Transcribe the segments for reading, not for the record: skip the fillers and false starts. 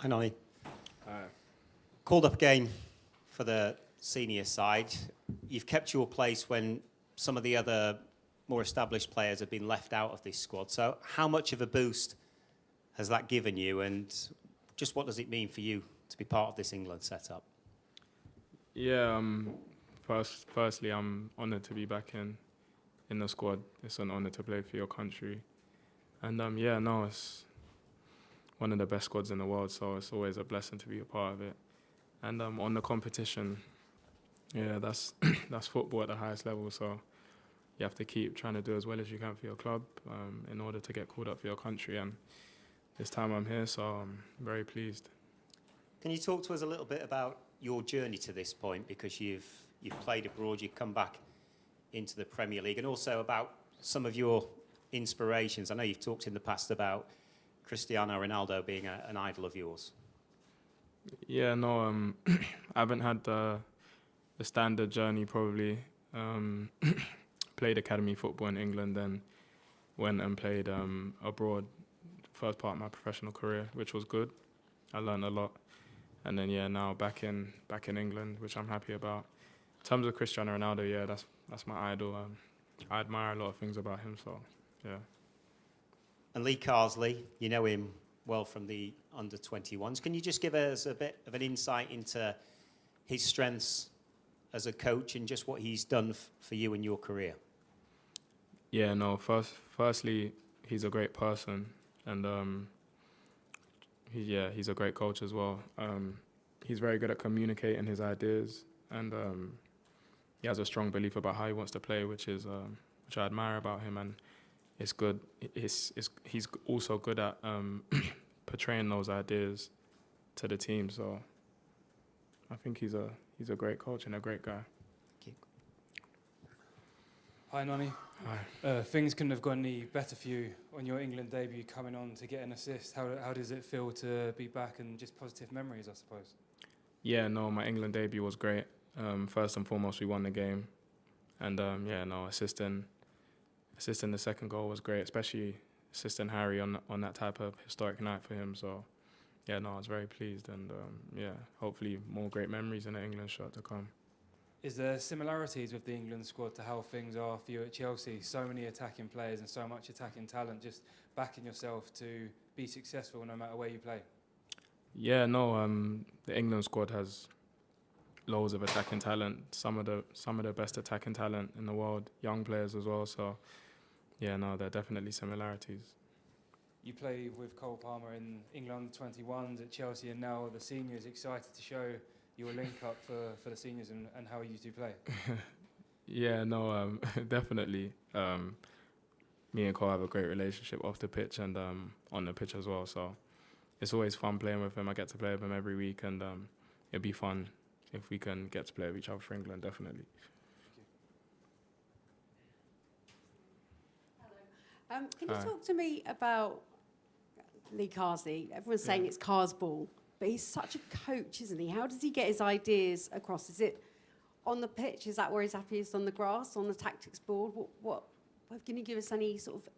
Hi, Nolly. Hi. Called up again for the senior side. You've kept your place when some of the other more established players have been left out of this squad. So how much of a boost has that given you, and just what does it mean for you to be part of this England setup? Yeah, firstly, I'm honoured to be back in the squad. It's an honour to play for your country. And it's one of the best squads in the world, so it's always a blessing to be a part of it. And on the competition, yeah, that's that's football at the highest level, so you have to keep trying to do as well as you can for your club in order to get called up for your country. And this time I'm here, so I'm very pleased. Can you talk to us a little bit about your journey to this point, because you've played abroad, you've come back into the Premier League, and also about some of your inspirations? I know you've talked in the past about Cristiano Ronaldo being an idol of yours. Yeah, no, I haven't had the standard journey probably. Played academy football in England, then went and played abroad, first part of my professional career, which was good. I learned a lot. And then now back in England, which I'm happy about. In terms of Cristiano Ronaldo, yeah, that's my idol. I admire a lot of things about him, so yeah. And Lee Carsley, you know him well from the under-21s. Can you just give us a bit of an insight into his strengths as a coach and just what he's done for you in your career? Yeah, no, firstly, he's a great person, and he's a great coach as well. He's very good at communicating his ideas, and he has a strong belief about how he wants to play, which I admire about him. And it's good. He's also good at portraying those ideas to the team. So I think he's a great coach and a great guy. Thank you. Hi, Nonny. Hi. Things couldn't have gone any better for you on your England debut, coming on to get an assist. How does it feel to be back, and just positive memories, I suppose? Yeah, no, my England debut was great. First and foremost, we won the game, and assisting the second goal was great, especially assisting Harry on that type of historic night for him. So yeah, no, I was very pleased, and hopefully more great memories in the England shirt to come. Is there similarities with the England squad to how things are for you at Chelsea? So many attacking players and so much attacking talent, just backing yourself to be successful no matter where you play. Yeah, no, the England squad has loads of attacking talent. Some of the best attacking talent in the world, young players as well. So yeah, no, there are definitely similarities. You play with Cole Palmer in England 21s at Chelsea, and now the seniors. Excited to show your link up for the seniors and how you two play. Yeah, no, definitely. Me and Cole have a great relationship off the pitch and on the pitch as well. So it's always fun playing with him. I get to play with him every week, and it'd be fun if we can get to play with each other for England, definitely. Hello. Can you talk to me about Lee Carsley? Everyone's saying it's Cars ball, but he's such a coach, isn't he? How does he get his ideas across? Is it on the pitch? Is that where he's happiest? On the grass? On the tactics board? What can you give us any sort of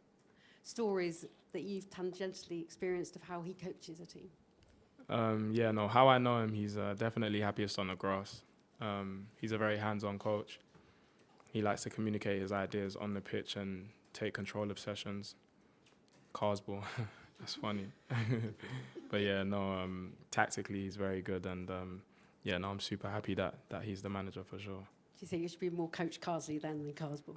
stories that you've tangentially experienced of how he coaches a team? How I know him, he's definitely happiest on the grass. He's a very hands-on coach. He likes to communicate his ideas on the pitch and take control of sessions. Cars ball, that's funny. But tactically he's very good, and I'm super happy that he's the manager for sure. Do you think it should be more Coach Carsley then than Cars ball?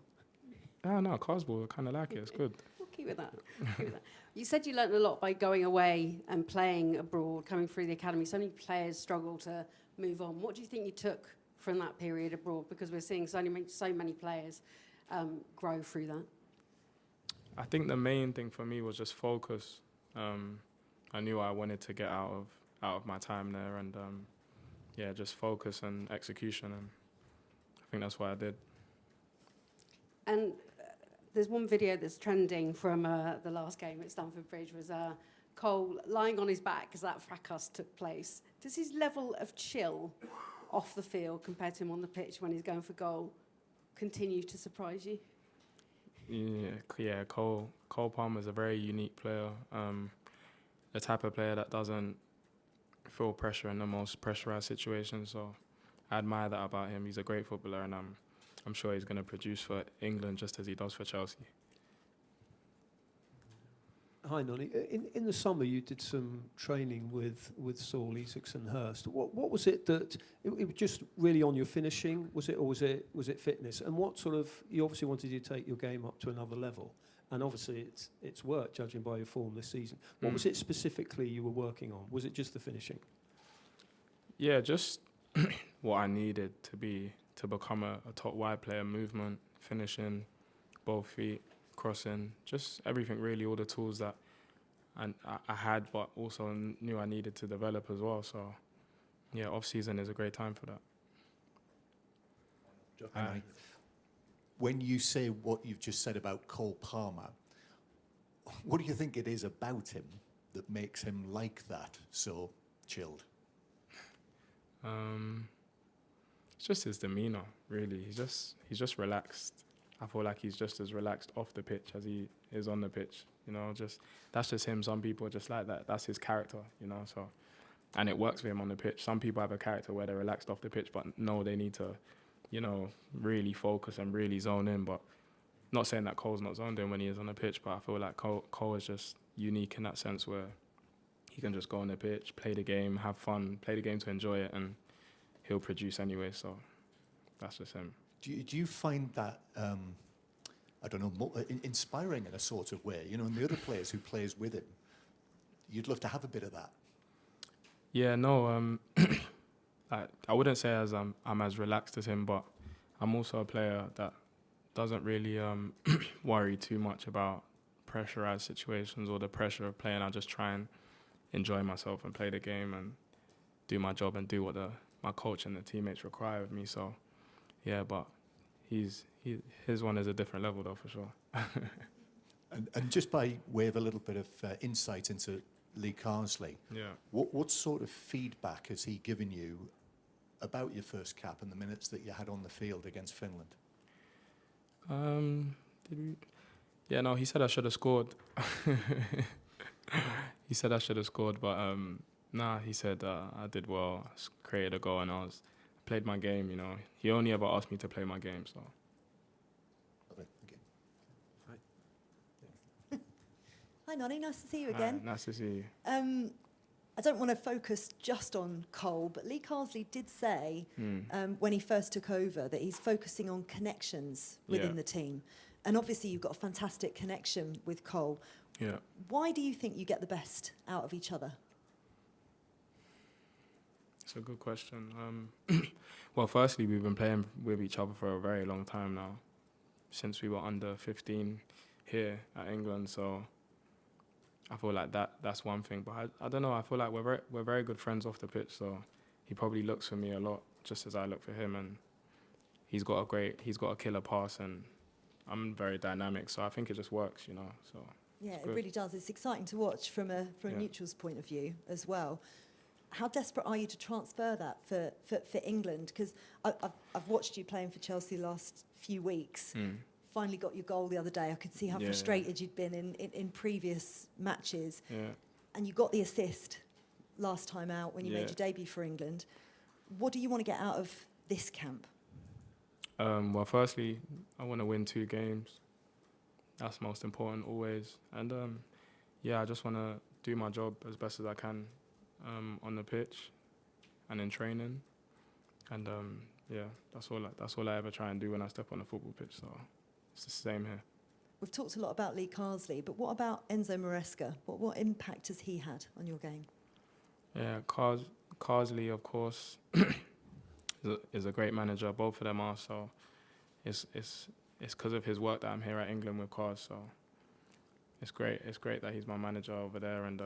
No, cars ball, I kind of like it, it's good. We'll keep with that. You said you learnt a lot by going away and playing abroad, coming through the academy. So many players struggle to move on. What do you think you took from that period abroad? Because we're seeing so many players grow through that. I think the main thing for me was just focus. I knew I wanted to get out of my time there, and just focus and execution, and I think that's what I did. And there's one video that's trending from the last game at Stamford Bridge, was Cole lying on his back as that fracas took place. Does his level of chill off the field compared to him on the pitch when he's going for goal continue to surprise you? Yeah, Cole Palmer's a very unique player. The type of player that doesn't feel pressure in the most pressurized situations. So I admire that about him. He's a great footballer, and I'm sure he's going to produce for England just as he does for Chelsea. Hi, Nonny. In the summer, you did some training with Saul Isaacs and Hurst. What was it that it was just really on your finishing? Was it, or was it fitness? And what sort of, you obviously wanted to take your game up to another level, and obviously it's worked, judging by your form this season. What was it specifically you were working on? Was it just the finishing? Yeah, just what I needed to become a top wide player: movement, finishing, both feet, crossing, just everything really, all the tools that I had, but also knew I needed to develop as well. So, yeah, off-season is a great time for that. When you say what you've just said about Cole Palmer, what do you think it is about him that makes him like that, so chilled? It's just his demeanor, really. He's just relaxed. I feel like he's just as relaxed off the pitch as he is on the pitch. You know, that's just him. Some people are just like that. That's his character, you know. So, and it works for him on the pitch. Some people have a character where they're relaxed off the pitch, but no, they need to, you know, really focus and really zone in. But not saying that Cole's not zoned in when he is on the pitch, but I feel like Cole is just unique in that sense where he can just go on the pitch, play the game, have fun, play the game to enjoy it, and he'll produce anyway. So that's just him. Do you find that, I don't know, inspiring in a sort of way? You know, and the other players who plays with him, you'd love to have a bit of that. Yeah, no, I wouldn't say I'm as relaxed as him, but I'm also a player that doesn't really worry too much about pressurized situations or the pressure of playing. I just try and enjoy myself and play the game and do my job and do what my coach and the teammates require of me. So, yeah, but his one is a different level though, for sure. And just by way of a little bit of insight into Lee Carsley, Yeah. what sort of feedback has he given you about your first cap and the minutes that you had on the field against Finland? Yeah, no, he said I should have scored. He said I should have scored, but nah, he said I did well, created a goal, and played my game, you know. He only ever asked me to play my game, so. Lovely, thank you. Hi, Nonny. Nice to see you again. Nice to see you. I don't want to focus just on Cole, but Lee Carsley did say when he first took over that he's focusing on connections within the team. And obviously you've got a fantastic connection with Cole. Yeah. Why do you think you get the best out of each other? It's a good question. Well, firstly, we've been playing with each other for a very long time now, since we were under 15 here at England. So I feel like that's one thing. But I don't know. I feel like we're very good friends off the pitch. So he probably looks for me a lot, just as I look for him. And he's got a killer pass, and I'm very dynamic. So I think it just works, you know. So Yeah, it really does. It's exciting to watch from a neutral's point of view as well. How desperate are you to transfer that for England? Because I've watched you playing for Chelsea the last few weeks. Finally got your goal the other day. I could see how frustrated you'd been in previous matches. Yeah. And you got the assist last time out when you made your debut for England. What do you want to get out of this camp? Well, firstly, I want to win 2 games. That's most important always. And I just want to do my job as best as I can on the pitch and in training. And that's all I ever try and do when I step on the football pitch. So it's the same here. We've talked a lot about Lee Carsley, but what about Enzo Maresca? What impact has he had on your game? Yeah, Carsley, of course, is a great manager. Both of them are. So it's because of his work that I'm here at England with Cars. So it's great. It's great that he's my manager over there, and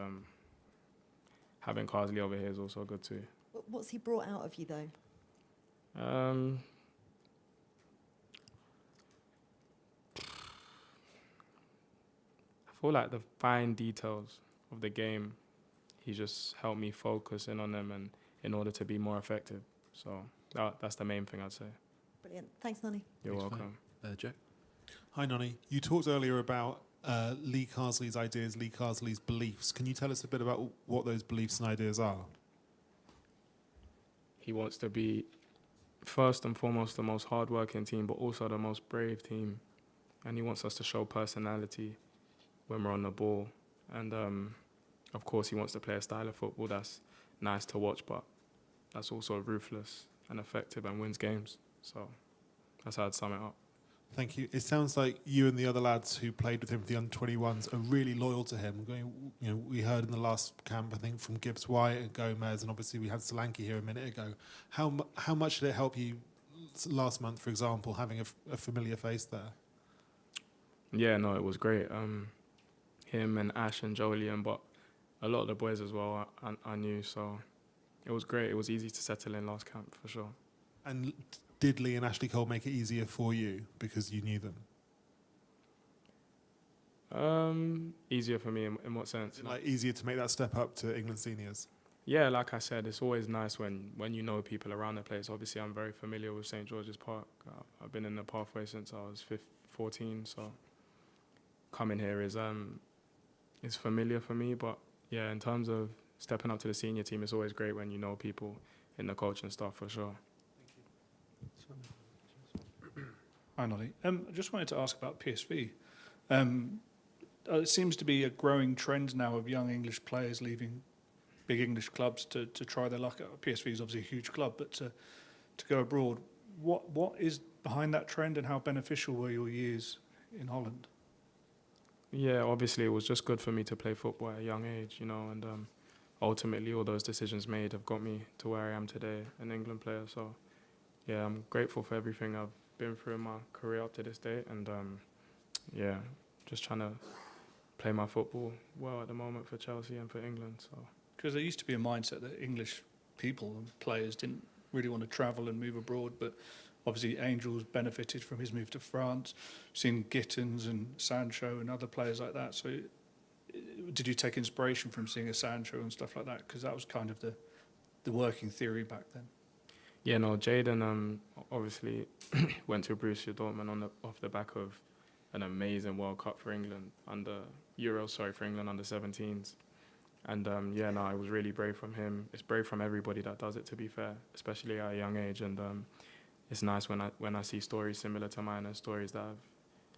having Carsley over here is also good too. What's he brought out of you though? I feel like the fine details of the game, he just helped me focus in on them and in order to be more effective. So that's the main thing I'd say. Brilliant. Thanks, Nonny. You're welcome. Jack? Hi, Nonny. You talked earlier about Lee Carsley's ideas, Lee Carsley's beliefs. Can you tell us a bit about what those beliefs and ideas are? he wants to be first and foremost the most hardworking team, but also the most brave team. And he wants us to show personality when we're on the ball. And of course, he wants to play a style of football that's nice to watch, but that's also ruthless and effective and wins games. So that's how I'd sum it up. Thank you. It sounds like you and the other lads who played with him for the under-21s are really loyal to him. We heard in the last camp, I think, from Gibbs White and Gomez, and obviously we had Solanke here a minute ago. How much did it help you last month, for example, having a familiar face there? Yeah, no, it was great. Him and Ash and Jolien, but a lot of the boys as well I knew, so it was great. It was easy to settle in last camp, for sure. And did Lee and Ashley Cole make it easier for you because you knew them? Easier for me in what sense? Like easier to make that step up to England seniors? Yeah, like I said, it's always nice when you know people around the place. Obviously, I'm very familiar with St. George's Park. I've been in the pathway since I was 14, so coming here is familiar for me. But yeah, in terms of stepping up to the senior team, it's always great when you know people in the coaching staff, for sure. Hi, Nolly. I just wanted to ask about PSV. It seems to be a growing trend now of young English players leaving big English clubs to try their luck. PSV is obviously a huge club, but to go abroad. What is behind that trend, and how beneficial were your years in Holland? Yeah, obviously it was just good for me to play football at a young age, and ultimately all those decisions made have got me to where I am today, an England player. So yeah, I'm grateful for everything I've been through in my career up to this date, and yeah, just trying to play my football well at the moment for Chelsea and for England. So Because there used to be a mindset that English people and players didn't really want to travel and move abroad, but obviously Angel's benefited from his move to France. Seen Gittins and Sancho and other players like that. So did you take inspiration from seeing a Sancho and stuff like that? Because that was kind of the working theory back then. yeah, no, Jaden obviously went to Borussia Dortmund off the back of an amazing World Cup for England for England under 17s. And yeah, no, it was really brave from him. It's brave from everybody that does it, to be fair, especially at a young age. And it's nice when I see stories similar to mine and stories that have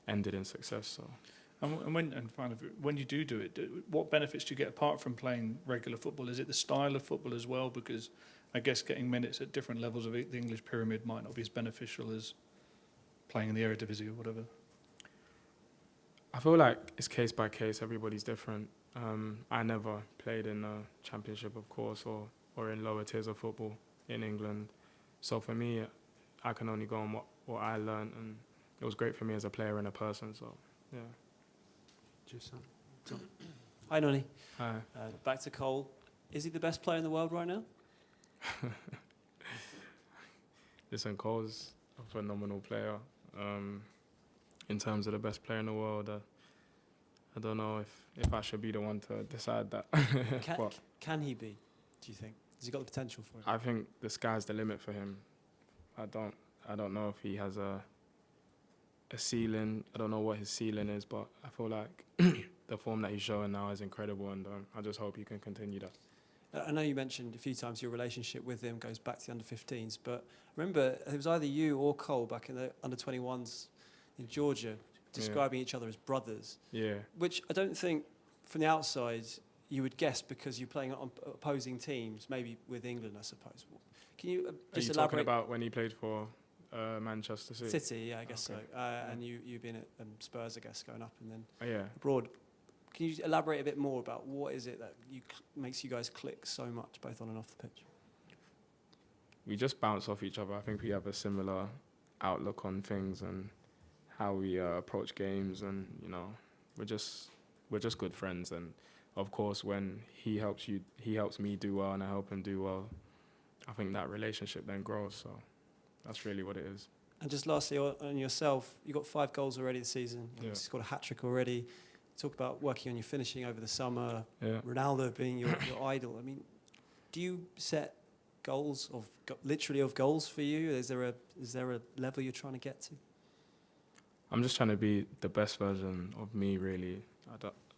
ended in success. So. And when you do it, what benefits do you get apart from playing regular football? Is it the style of football as well? Because I guess getting minutes at different levels of the English pyramid might not be as beneficial as playing in the Eredivisie or whatever. I feel like it's case by case. Everybody's different. I never played in a championship, of course, or in lower tiers of football in England. So for me, I can only go on what I learned, and it was great for me as a player and a person. So yeah. Hi, Nonny. Hi. Back to Cole. Is he the best player in the world right now? Listen, Cole's a phenomenal player. In terms of the best player in the world, I don't know if I should be the one to decide that. Can he be, do you think? Has he got the potential for it? I think the sky's the limit for him. I don't know if he has a ceiling. I don't know what his ceiling is, but I feel like the form that he's showing now is incredible, and I just hope he can continue that. I know you mentioned a few times your relationship with him goes back to the under-15s, but remember, it was either you or Cole back in the under-21s in Georgia describing each other as brothers. Yeah. Which I don't think, from the outside, you would guess because you're playing on opposing teams, maybe with England, I suppose. Can you just Are you elaborate? talking about when he played for Manchester City? City, yeah, I guess so. And you being at Spurs, I guess, going up and then Yeah. abroad. Can you elaborate a bit more about what is it that makes you guys click so much, both on and off the pitch? We just bounce off each other. I think we have a similar outlook on things and how we approach games, and we're just good friends. And of course, when he helps me do well, and I help him do well, I think that relationship then grows. So that's really what it is. And just lastly, on yourself, you got 5 goals already this season. You've scored a hat-trick already. Talk about working on your finishing over the summer. Yeah. Ronaldo being your idol. I mean, do you set goals literally of goals for you? Is there a level you're trying to get to? I'm just trying to be the best version of me, really.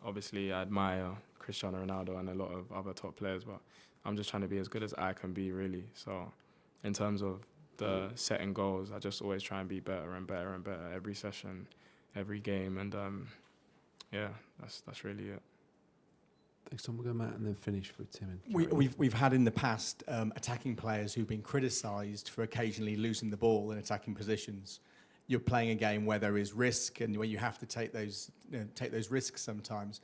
Obviously, I admire Cristiano Ronaldo and a lot of other top players, but I'm just trying to be as good as I can be, really. So in terms of the setting goals, I just always try and be better and better and better every session, every game, and yeah, that's really it. Thanks, Tom. We'll go Matt and then finish with Tim. And We've had in the past attacking players who've been criticised for occasionally losing the ball in attacking positions. You're playing a game where there is risk and where you have to take those risks sometimes.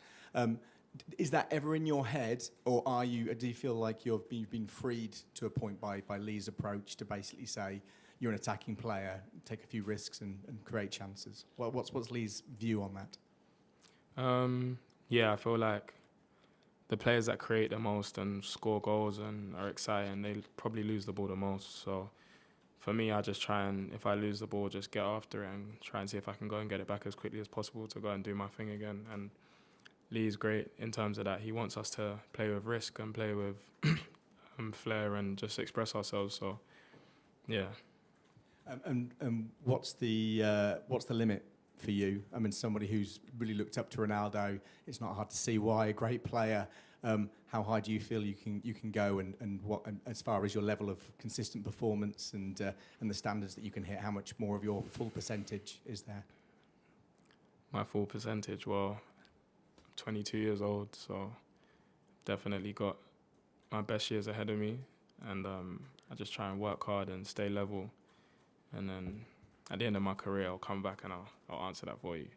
Is that ever in your head, or do you feel like you've been freed to a point by Lee's approach to basically say you're an attacking player, take a few risks and create chances? What's Lee's view on that? Yeah, I feel like the players that create the most and score goals and are exciting, they probably lose the ball the most. So for me, I just try and, if I lose the ball, just get after it and try and see if I can go and get it back as quickly as possible to go and do my thing again. And Lee's great in terms of that. He wants us to play with risk and play with flair and just express ourselves. So, yeah. And what's the limit for you? I mean, somebody who's really looked up to Ronaldo, it's not hard to see why. A great player. How high do you feel you can go, and what, and as far as your level of consistent performance and the standards that you can hit? How much more of your full percentage is there? My full percentage, well, 22 years old, so definitely got my best years ahead of me, and I just try and work hard and stay level, and then at the end of my career I'll come back and I'll answer that for you.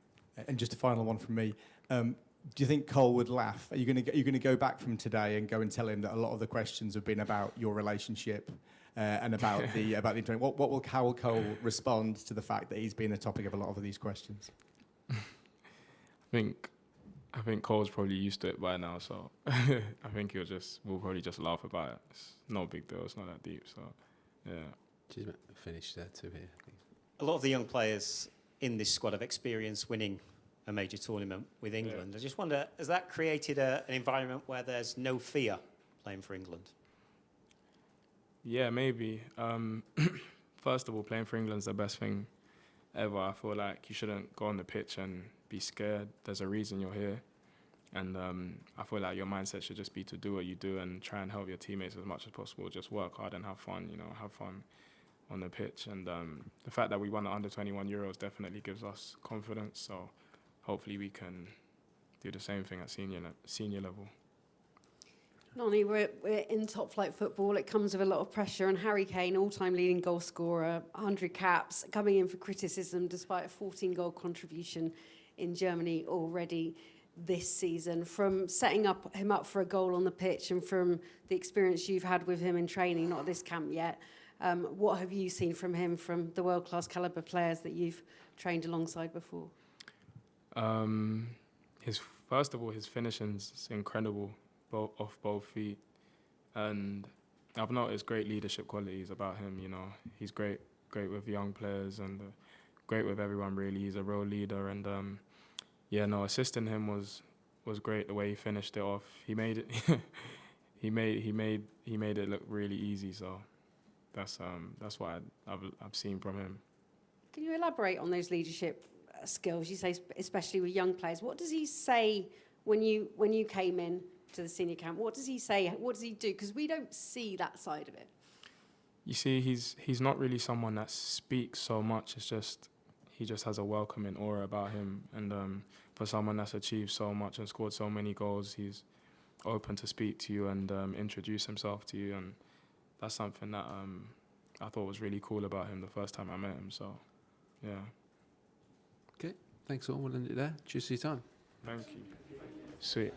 And just a final one from me. Do you think Cole would laugh? Are you going to go back from today and go and tell him that a lot of the questions have been about your relationship and about the how will Cole respond to the fact that he's been the topic of a lot of these questions? I think Cole's probably used to it by now, so I think we'll probably just laugh about it. It's no big deal. It's not that deep. So, yeah. Cheers, Matt. Finish there too here. A lot of the young players in this squad have experienced winning a major tournament with England. Yeah. I just wonder, has that created an environment where there's no fear playing for England? Yeah, maybe. First of all, playing for England's the best thing ever. I feel like you shouldn't go on the pitch and be scared. There's a reason you're here. And I feel like your mindset should just be to do what you do and try and help your teammates as much as possible. Just work hard and have fun, have fun on the pitch. And the fact that we won the under-21 Euros definitely gives us confidence. So hopefully we can do the same thing at senior level. Nonny, we're in top flight football. It comes with a lot of pressure, and Harry Kane, all-time leading goal scorer, 100 caps, coming in for criticism despite a 14-goal contribution in Germany already this season. From setting him up for a goal on the pitch and from the experience you've had with him in training, not this camp yet, what have you seen from him, from the world-class calibre players that you've trained alongside before? First of all, his finishing's incredible. Off both feet, and I've noticed great leadership qualities about him. He's great with young players and great with everyone. Really, he's a real leader, and assisting him was great. The way he finished it off, he made it. he made it look really easy. So that's what I've seen from him. Can you elaborate on those leadership skills? You say especially with young players. What does he say when you came in to the senior camp? What does he say? What does he do? Because we don't see that side of it. You see, he's not really someone that speaks so much. It's just he just has a welcoming aura about him. And for someone that's achieved so much and scored so many goals, he's open to speak to you and introduce himself to you. And that's something that I thought was really cool about him the first time I met him. So, yeah. Okay, thanks all. We'll end it there. Cheers for your time. Thank you. Sweet.